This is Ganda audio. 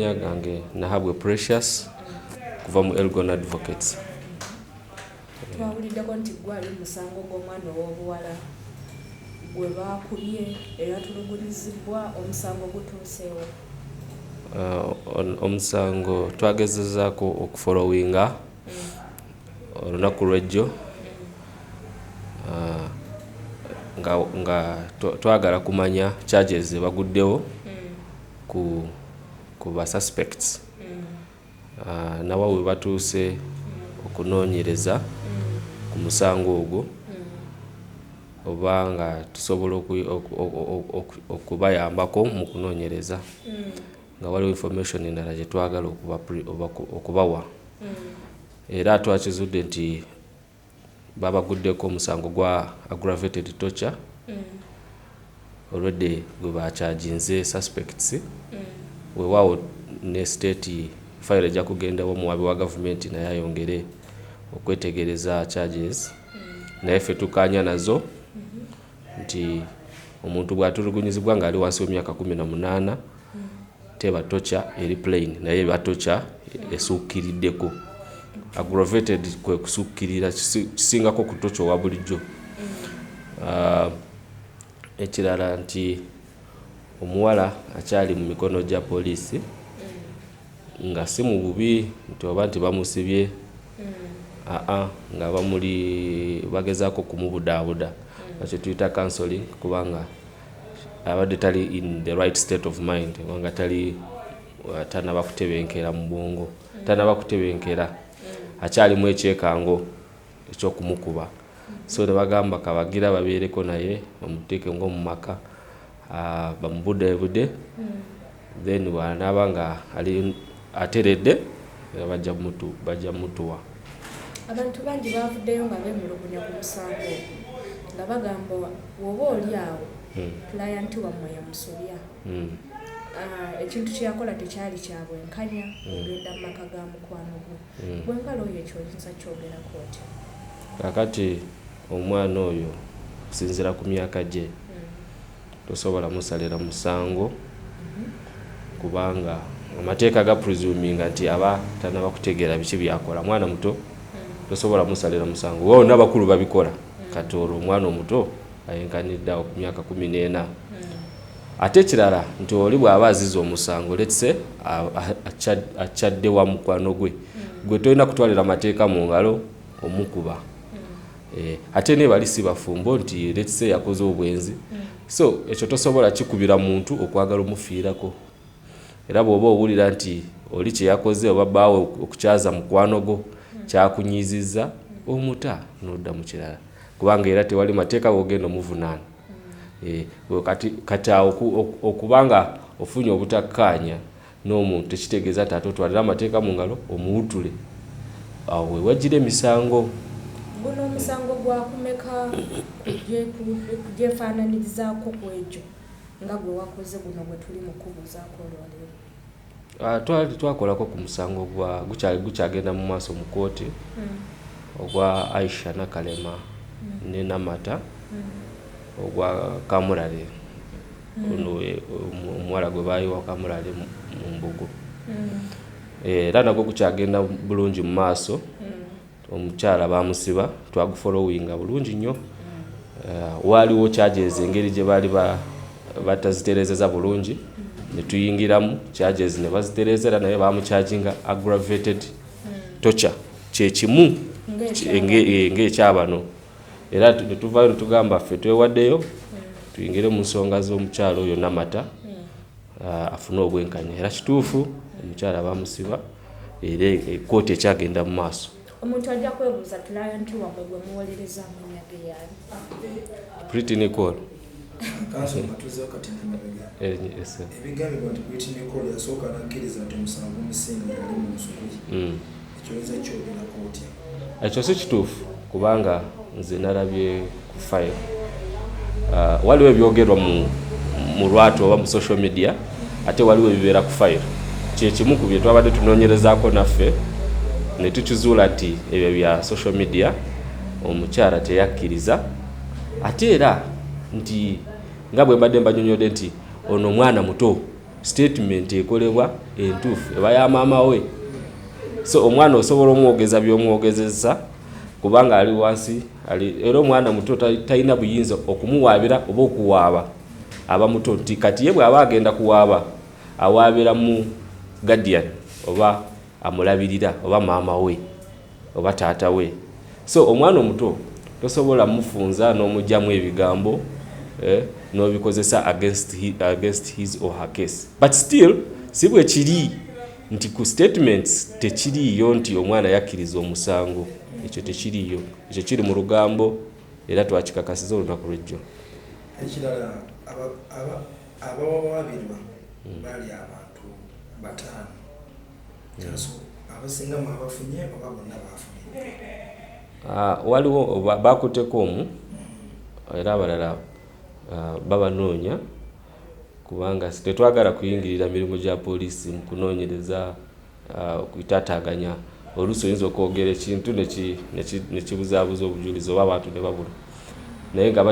Gange nahabwe Precious kuva mu Elgon Advocates. Twawuliddeko nti gwali musango gw'omwana ow'obuwala gwe baakubye era tulugunyizibwa omusango gutuuseewo. Omusango twagezezaako okufollowinga olunaku lw'ejjo nga twagala kumanya charges baguddewo ku ba suspects nawa we batuuse okunoonyereza ku musango ogwo oba nga tusobola okubayambako mu kunoonyereza nga waliwo information endala gye twagala okubawa era twakizudde nti babaguddeko omusango gwa aggravated torture already gwe bakyajinze suspects weewaawo ne state file ejja kugendawo muwabi wa gavumenti naye ayongere okwetegereza charges naye ffe tukkaanya nazo nti omuntu bw'atulugunyizibwa ng'ali wansi w'emyaka 18 teba torture eri plain naye eba torture esukkiriddeko aggravated kwe kusukkirira kisingako ku torture owa bulijjo. Ekirala nti omuwala akyali mu mikono gya poliisi nga si mu bubi nti oba nti bamusibye nga bagezaako kumubudaabuda bakyo tuyita counseling kubanga abadde tali in the right state of mind wanga tanaba kutebenkera mu bwongo tanaba kutebenkera akyalimu ekyekango ekyokumukuba so ne bagamba kabagira babeereko naye bamuteeke ng'omu maka bamubudeebude then bw'anaaba nga ali ateredde bajja mutuwa. Abantu bangi baavuddeyo nga beemulugunya ku musango nga bagamba woba oli awo client wammwe yamusobya ekintu kyeyakola tekyali kya bwenkanya ogenda mu maka ga mukwano gwe bwengalo oyo ekyoyinza kyogerako otya? Kakati omwana oyo okusinziira ku myaka gye tosobola musalira musango kubanga amateeka ga presuminga nti aba tanaba kutegeera biki byakola. Mwana muto tosobola musalira musango wona abakulu babikola kati olwo omwana omuto ayenkaniddeawo ku myaka 14 ate ekirala nti oli bw'aba aziza omusango letse akyadde wa mukwano gwe tolina kutwalira amateeka mu ngalo omukuba ate ne bali si bafumbo nti letse yakoze obwenzi so ekyo tosobola kikubira muntu okwagala omufiirako era bw'oba owulira nti oli kye yakoze oba bbaawe okukyaza mukwano gwo kyakunyizizza omuta n'odda mu kirala kubanga era tewali mateeka g'ogenda omuvunaana kati awo okubanga ofunye obutakkaanya n'omuntu tekitegeeza nti ate otwalira amateeka mu ngalo omuwutule awo wewajjira emisango. Guno omusango gwakumeka gyefaananirizaako ku ekyo nga gwe wakoze guno gwe tuli mu kubuuzaako olwaleero? Twakolako ku musango gukyagenda mu maaso mu kooti ogwa Aisha Nakalema ne Namata ogwa Kamulale omuwala gwe baayiwa Kamulale mu Mbugo era nagwo gukyagenda bulungi mu maaso. Omukyala bamusiba twagufollowinga bulungi nnyo waaliwo charges engeri gye baali batazitereezeza bulungi ne tuyingiramu charges ne bazitereezera naye bamucharginga aggravated torture kyekimu ng'ekyabano era ne tuvaayo ne tugamba ffe twewaddeyo tuyingire mu nsonga z'omukyala oyo Namata afune obwenkanya era kituufu omukyala bamusiba era ekkooti ekyagenda mu maaso. Omuntu ajja kwebuuza client wammwe gwe muwolereza amannya ge yaani? Pretty Nicole. Kanso matuze wakati n'emabega. Ebigambibwa nti Pretty Nicole yasooka n'akkiriza nti omusango omusinga yali mu nsukuyi. Ekyoyinza kyogerako otya? Ekyo si kituufu kubanga nze nalabye ku file. Waliwo ebyogerwa mu lwatu oba mu social media ate waliwo ebibeera ku file. Kyekimu ku bye twabadde tunoonyerezaako naffe ne tukizuula nti ebyo bya social media omukyala teyakkiriza ate era nti nga bwe mbadde mbanyonyodde nti ono mwana muto statement ekolebwa entuufu eba ya maama we. So omwana osobola omwogeza by'omwogezeza kubanga ali wansi era omwana muto talina buyinza okumuwaabira oba okuwaaba aba muto nti kati ye bw'aba agenda kuwaaba awaabira mu guardian oba amulabirira oba maama we oba taata we. So omwana omuto tosobola mufunza n'omugyamu ebigambo n'obikozesa against his or her case. But still si bwe kiri nti ku statements tekiriyo nti omwana yakkiriza omusango. Ekyo tekiriyo, ekyo kiri mu lugambo era twakikakasiza olunaku lw'ejjo. Ekirala abawawaabirwa baali abantu 5. Abasinga mu abafunye oba bonna baafunye? Waliwo bakutteko omu era abalala babanoonya kubanga tetwagala kuyingirira mirimu gya poliisi mu kunoonyereza okutataaganya. Oluusi oyinza okwogera ekintu ne kibuzaabuza obujulizi oba abantu ne babula naye nga